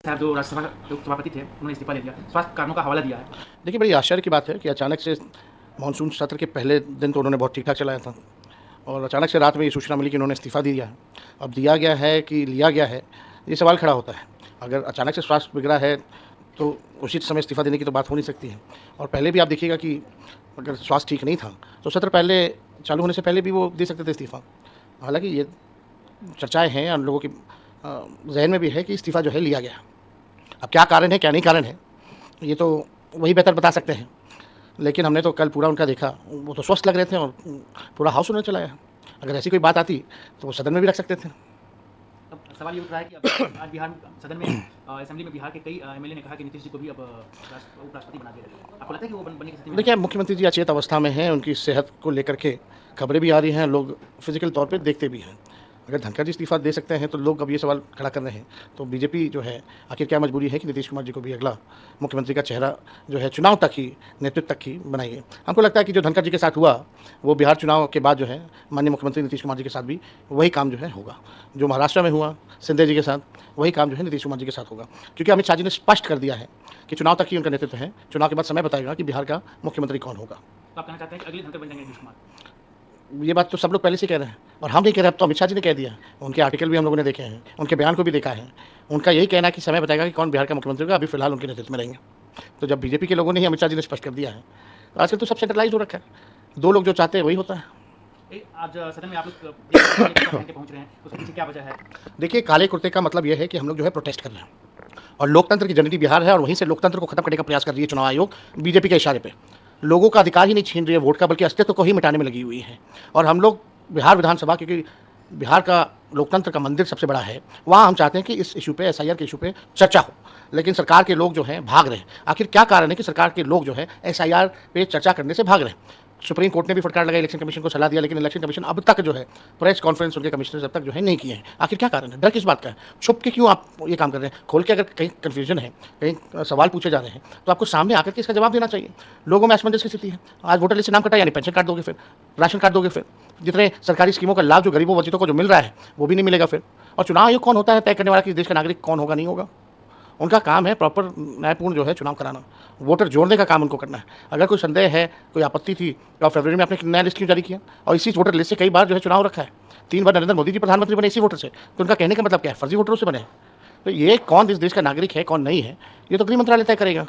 साहब जो राज्यसभा के उपसभापति थे, उन्होंने इस्तीफा दे दिया। स्वास्थ्य कारणों का हवाला दिया है। देखिए, बड़ी आश्चर्य की बात है कि अचानक से मानसून सत्र के पहले दिन तो उन्होंने बहुत ठीक-ठाक चलाया था और अचानक से रात में ये सूचना मिली कि उन्होंने इस्तीफा दे दिया है। अब दिया गया है कि लिया गया है, ये सवाल खड़ा होता है। अगर अचानक से स्वास्थ्य बिगड़ा है, तो उचित समय इस्तीफा देने की तो बात हो नहीं सकती है। और पहले भी आप देखिएगा कि अगर स्वास्थ्य ठीक नहीं था, तो सत्र पहले चालू होने से पहले भी वो दे सकते थे इस्तीफा। हालाँकि ये चर्चाएँ हैं और लोगों के ज़हन में भी है कि इस्तीफा जो है लिया गया। अब क्या कारण है, क्या नहीं कारण है, ये तो वही बेहतर बता सकते हैं। लेकिन हमने तो कल पूरा उनका देखा, वो तो स्वस्थ लग रहे थे और पूरा हाउस उन्होंने चलाया। अगर ऐसी कोई बात आती, तो वो सदन में भी रख सकते थे। अब सवाल ये उठ रहा है कि अब आज बिहार सदन में असेंबली में बिहार के कई एमएलए ने कहा कि नीतीश जी को भी अब उपराष्ट्रपति बना दिया जाएगा। आपको लगता है कि वो बनने की स्थिति में देखिए, मुख्यमंत्री जी अचेत अवस्था में हैं, उनकी सेहत को लेकर के खबरें भी आ रही हैं, लोग फिज़िकल तौर पे देखते भी हैं। अगर धनखड़ जी इस्तीफ़ा दे सकते हैं, तो लोग अब ये सवाल खड़ा कर रहे हैं। तो बीजेपी जो है, आखिर क्या मजबूरी है कि नीतीश कुमार जी को भी अगला मुख्यमंत्री का चेहरा जो है चुनाव तक ही, नेतृत्व तक ही बनाइए। हमको लगता है कि जो धनखड़ जी के साथ हुआ, वो बिहार चुनाव के बाद जो है माननीय मुख्यमंत्री नीतीश कुमार जी के साथ भी वही काम जो है होगा। जो महाराष्ट्र में हुआ सिंधिया जी के साथ, वही काम जो है नीतीश कुमार जी के साथ होगा। क्योंकि अमित शाह जी ने स्पष्ट कर दिया है कि चुनाव तक ही उनका नेतृत्व है, चुनाव के बाद समय बताएगा कि बिहार का मुख्यमंत्री कौन होगा। तो आप कहना चाहते हैं कि अगले धनखड़ बन जाएंगे नीतीश कुमार? ये बात तो सब लोग पहले से कह रहे हैं और हम नहीं कह रहे, अब तो अमित शाह जी ने कह दिया। उनके आर्टिकल भी हम लोगों ने देखे हैं, उनके बयान को भी देखा है। उनका यही कहना है कि समय बताएगा कि कौन बिहार का मुख्यमंत्री होगा, अभी फिलहाल उनके नेतृत्व में रहेंगे। तो जब बीजेपी के लोगों ने ही अमित शाह जी ने स्पष्ट कर दिया है, तो आजकल तो सब सेंट्रलाइज हो रखा है। 2 लोग जो चाहते हैं वही होता है। आज सदन में आप लोग पहन के पहुंच रहे हैं, उसके पीछे क्या वजह है? देखिए, काले कुर्ते का मतलब ये है कि हम लोग जो है प्रोटेस्ट कर रहे हैं और लोकतंत्र की जननी बिहार है और वहीं से लोकतंत्र को खत्म करने का प्रयास कर रही है चुनाव आयोग बीजेपी के इशारे पे। लोगों का अधिकार ही नहीं छीन रही है वोट का, बल्कि अस्तित्व को ही मिटाने में लगी हुई है। और हम लोग बिहार विधानसभा, क्योंकि बिहार का लोकतंत्र का मंदिर सबसे बड़ा है, वहाँ हम चाहते हैं कि इस इशू पे, एसआईआर के इशू पे चर्चा हो। लेकिन सरकार के लोग जो हैं भाग रहे हैं। आखिर क्या कारण है कि सरकार के लोग जो है एसआईआर पे चर्चा करने से भाग रहे हैं? सुप्रीम कोर्ट ने भी फटकार लगाई, इलेक्शन कमीशन को सलाह दिया, लेकिन इलेक्शन कमीशन अब तक जो है प्रेस कॉन्फ्रेंस उनके कमिश्नर अब तक जो है नहीं किए हैं। आखिर क्या कारण है? डर किस बात का है? छुप के क्यों आप ये काम कर रहे हैं? खोल के अगर कहीं कन्फ्यूजन है, कहीं सवाल पूछे जा रहे हैं, तो आपको सामने आकर के इसका जवाब देना चाहिए। लोगों में असमंजस की स्थिति है। आज वोटर लिस्ट से नाम कटा, यानी पेंशन कार्ड दोगे, फिर राशन कार्ड दोगे, फिर जितने सरकारी स्कीमों का लाभ जो गरीबों वंचितों को जो मिल रहा है, वो भी नहीं मिलेगा फिर। और चुनाव आयोग कौन होता है तय करने वाला कि देश का नागरिक कौन होगा, नहीं होगा? उनका काम है प्रॉपर न्यायपूर्ण जो है चुनाव कराना, वोटर जोड़ने का काम उनको करना है। अगर कोई संदेह है, कोई आपत्ति थी, तो फरवरी में आपने नया लिस्ट क्यों जारी किया? और इसी वोटर लिस्ट से कई बार जो है चुनाव रखा है। 3 बार नरेंद्र मोदी जी प्रधानमंत्री बने इसी वोटर से, तो उनका कहने का मतलब क्या है? फर्जी वोटरों से बने। तो ये कौन इस देश का नागरिक है, कौन नहीं है, ये तो गृह मंत्रालय तय करेगा।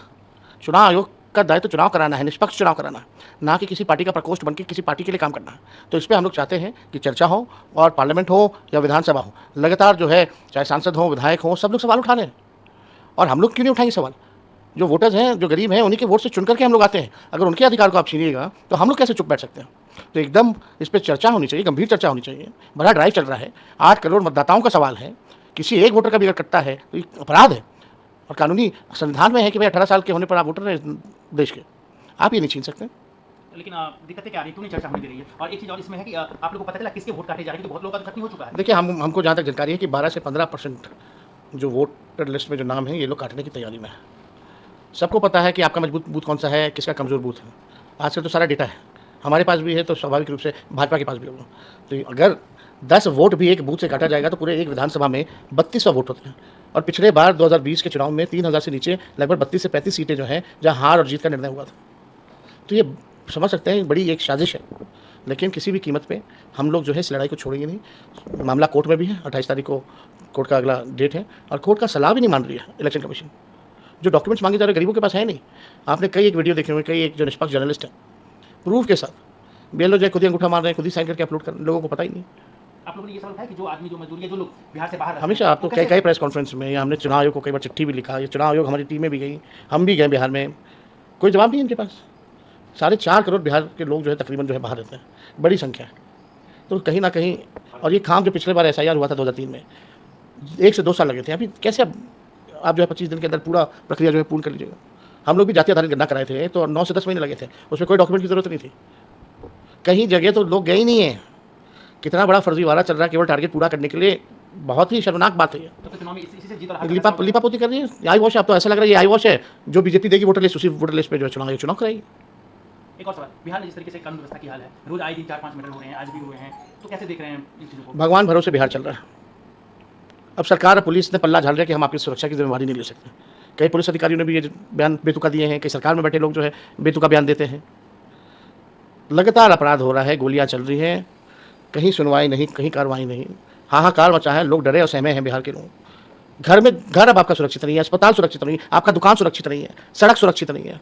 चुनाव आयोग का दायित्व चुनाव कराना है, निष्पक्ष चुनाव कराना है, ना कि किसी पार्टी का प्रकोष्ठ बनकर किसी पार्टी के लिए काम करना है। तो इस पर हम लोग चाहते हैं कि चर्चा हो, और पार्लियामेंट हो या विधानसभा हो, लगातार जो है चाहे सांसद हो, विधायक हो, सब लोग सवाल उठा रहे हैं। और हम लोग क्यों नहीं उठाएंगे सवाल? जो वोटर्स हैं, जो गरीब हैं, उन्हीं के वोट से चुन करके हम लोग आते हैं। अगर उनके अधिकार को आप छीनिएगा, तो हम लोग कैसे चुप बैठ सकते हैं? तो एकदम इस पर चर्चा होनी चाहिए, गंभीर चर्चा होनी चाहिए। बड़ा ड्राइव चल रहा है, 8 करोड़ मतदाताओं का सवाल है। किसी एक वोटर का भी अगर कटता है तो ये अपराध है, और कानूनी संविधान में है कि भाई 18 साल के होने पर आप वोटर हैं देश के, आप ये नहीं छीन सकते। लेकिन दिक्कतें क्या आ रही, क्यों नहीं चर्चा होने दे रही है? और एक चीज़ और इसमें है कि आप लोगों को पता चला किसके वोट काटे जा रहे हैं, क्योंकि बहुत लोगों का तो खत्म हो चुका है। देखिए, हमको जहाँ तक जानकारी है कि 12 से 15% जो वोटर लिस्ट में जो नाम है, ये लोग काटने की तैयारी में है। सबको पता है कि आपका मजबूत बूथ कौन सा है, किसका कमज़ोर बूथ है। आजकल तो सारा डेटा है, हमारे पास भी है, तो स्वाभाविक रूप से भाजपा के पास भी होगा। तो अगर 10 वोट भी एक बूथ से काटा जाएगा, तो पूरे एक विधानसभा में 3200 वोट होते हैं। और पिछले बार 2020 के चुनाव में 3000 से नीचे लगभग 32 से 35 सीटें जो हैं, जहाँ हार और जीत का निर्णय हुआ था। तो ये समझ सकते हैं बड़ी एक साजिश है। लेकिन किसी भी कीमत पे हम लोग जो है इस लड़ाई को छोड़ेंगे नहीं। मामला कोर्ट में भी है, 28 तारीख को कोर्ट का अगला डेट है, और कोर्ट का सलाह भी नहीं मान रही है इलेक्शन कमीशन। जो डॉक्यूमेंट्स मांगे जा रहे गरीबों के पास है नहीं। आपने कई एक वीडियो देखे हुए, कई एक जो निष्पक्ष जर्नलिस्ट है, प्रूफ के साथ बीएलओ जो खुद ही अंगूठा मार रहे हैं, खुद ही साइन करके अपलोड कर, लोगों को पता ही नहीं। आप लोगों ने ये सवाल उठाया कि जो आदमी, जो मजदूरी है, जो लोग बिहार से बाहर रहते हैं, हमेशा आप तो वो कई कैसे- प्रेस कॉन्फ्रेंस में, या हमने चुनाव आयोग को कई बार चिट्ठी भी लिखा, ये चुनाव आयोग हमारी टीमें भी गई, हम भी गए बिहार में, कोई जवाब नहीं है इनके पास। 4.5 करोड़ बिहार के लोग जो है तकरीबन जो है बाहर रहते हैं, बड़ी संख्या है। तो कहीं ना कहीं, और ये काम जो पिछले बार एसआईआर हुआ था 2003 में, 1 से 2 साल लगे थे। अभी कैसे आप जो है 25 दिन के अंदर पूरा प्रक्रिया जो है पूर्ण कर लीजिएगा? हम लोग भी जाति आधारित गणना कराए थे, तो 9 से 10 महीने लगे थे, उसमें कोई डॉक्यूमेंट की जरूरत नहीं थी। कहीं जगह तो लोग गए ही नहीं है। कितना बड़ा फर्जीवाड़ा चल रहा है केवल टारगेट पूरा करने के लिए, बहुत ही शर्मनाक बात है ये। तो चुनाव में इसी से जीत और हार का लिपापोती कर रही है, आई वॉश। अब तो ऐसा लग रहा है ये आई वॉश है, जो बीजेपी देगी वोटर लिस्ट, उसी वोटर लिस्ट पे जो है चुनाव कराएगी। एक और सवाल, बिहार में जिस तरीके से कानून व्यवस्था की हाल है, रोज आए दिन 4-5 मर्डर हो रहे हैं, आज भी हुए हैं, तो कैसे देख रहे हैं इन चीज़ों को? भगवान भरोसे बिहार चल रहा है। अब सरकार और पुलिस ने पल्ला झाड़ लिया कि हम आपकी सुरक्षा की जिम्मेवारी नहीं ले सकते। कई पुलिस अधिकारियों ने भी ये बयान बेतुका दिए हैं, कई सरकार में बैठे लोग जो है बेतुका बयान देते हैं। लगातार अपराध हो रहा है, गोलियां चल रही हैं, कहीं सुनवाई नहीं, कहीं कार्रवाई नहीं, हाहाकार मचा है, लोग डरे और सहमे हैं बिहार के लोग। घर अब आपका सुरक्षित नहीं है, अस्पताल सुरक्षित नहीं है, आपका दुकान सुरक्षित नहीं है, सड़क सुरक्षित नहीं है,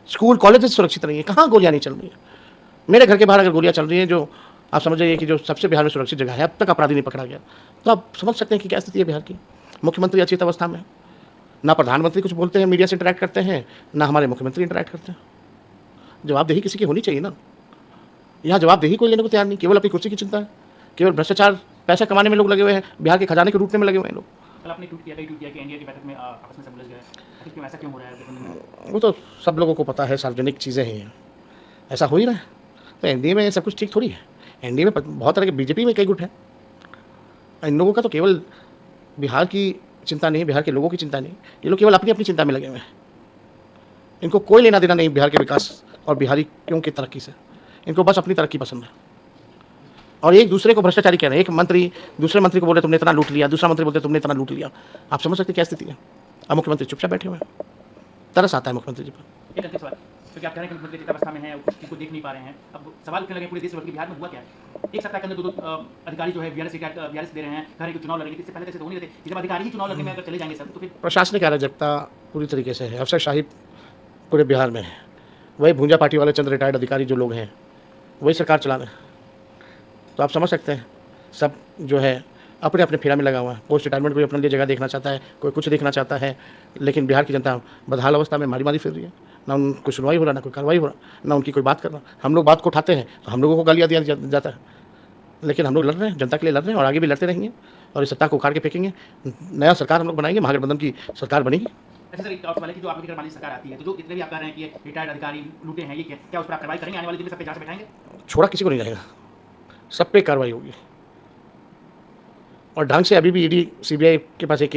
स्कूल कॉलेजेस सुरक्षित नहीं है, कहाँ गोलियां नहीं चल रही है। मेरे घर के बाहर अगर गोलियां चल रही हैं, जो आप समझ जाइए कि जो सबसे बिहार में सुरक्षित जगह है, अब तक अपराधी नहीं पकड़ा गया, तो आप समझ सकते हैं कि क्या स्थिति है बिहार की। मुख्यमंत्री अचेत अवस्था में, ना प्रधानमंत्री कुछ बोलते हैं, मीडिया से इंटरैक्ट करते हैं, ना हमारे मुख्यमंत्री इंटरैक्ट करते हैं। जवाबदेही किसी की होनी चाहिए ना। यहाँ जवाबदेही कोई लेने को तैयार नहीं, केवल अपनी कुर्सी की चिंता है, केवल भ्रष्टाचार, पैसा कमाने में लोग लगे हुए हैं, बिहार के खजाने को लूटने में लगे हुए हैं लोग। कल आपने ट्वीट किया कि एनडीए की बैठक में आपस में सब उलझ गए, आखिर क्यों, ऐसा क्यों हो रहा है? वो तो सब लोगों को पता है, सार्वजनिक चीज़ें हैं, ऐसा हो ही रहा है। तो एनडीए में सब कुछ ठीक थोड़ी है। एनडीए में बहुत तरह के, बीजेपी में कई गुट हैं। इन लोगों का तो केवल बिहार की चिंता नहीं, बिहार के लोगों की चिंता नहीं, ये लोग केवल अपनी अपनी चिंता में लगे हुए हैं। इनको कोई लेना देना नहीं बिहार के विकास और बिहारियों की तरक्की से। इनको बस अपनी तरक्की पसंद है और एक दूसरे को भ्रष्टाचारी कह रहे हैं। एक मंत्री दूसरे मंत्री को बोले तुमने इतना लूट लिया, दूसरा मंत्री बोलते तुमने इतना लूट लिया। आप समझ सकते क्या स्थिति है। अब मुख्यमंत्री चुपचाप बैठे हुए हैं, तरस आता है मुख्यमंत्री जी पर। एक अंतिम सवाल, क्योंकि आप कह रहे हैं कि मुख्यमंत्री चिंतावस्था में है, कुछ चीज़ को देख नहीं पा रहे हैं। अब सवाल उठने लगे पूरे देश भर के, बिहार में हुआ क्या है? एक सप्ताह के अंदर दो अधिकारी जो है वीआरएस दे रहे हैं, कह रहे हैं कि चुनाव लड़ेंगे। इससे पहले कैसे तो हो नहीं रहे थे, जब अधिकारी ही चुनाव लड़ने में अगर चले जाएंगे सब, तो फिर प्रशासनिक अराजकता पूरी तरीके से है, अफसरशाही पूरे बिहार में है। वही भूंजा पार्टी वाले चंद रिटायर्ड अधिकारी जो लोग हैं वही सरकार चला रहे हैं। तो आप समझ सकते हैं सब जो है अपने अपने फेरा में लगा हुआ है। पोस्ट रिटायरमेंट कोई अपने लिए जगह देखना चाहता है, कोई कुछ देखना चाहता है, लेकिन बिहार की जनता बदहाल अवस्था में मारी मारी फिर रही है। ना उनको सुनवाई हो रहा, ना कोई कार्रवाई हो रहा, ना उनकी कोई बात कर रहा। हम लोग बात को उठाते हैं तो हम लोगों को गालियाँ दिया जाता है, लेकिन हम लोग लड़ रहे हैं, जनता के लिए लड़ रहे हैं और आगे भी लड़ते रहेंगे और इस सत्ता को उखाड़ के फेंकेंगे। नया सरकार हम लोग बनाएंगे, महागठबंधन की सरकार बनेगी। अच्छा सर, एक और सवाल है कि जो आपकी अगर मान लीजिए सरकार आती है, तो जो इतने भी आप कह रहे हैं कि ये रिटायर्ड अधिकारी लूटे हैं, ये क्या उस पर आप कार्रवाई करेंगे? आने वाले दिन में सब पे जांच बैठाएंगे? छोड़ा किसी को नहीं जाएगा, सब पे कार्रवाई होगी और ढंग से। अभी भी ईडी सीबीआई के पास एक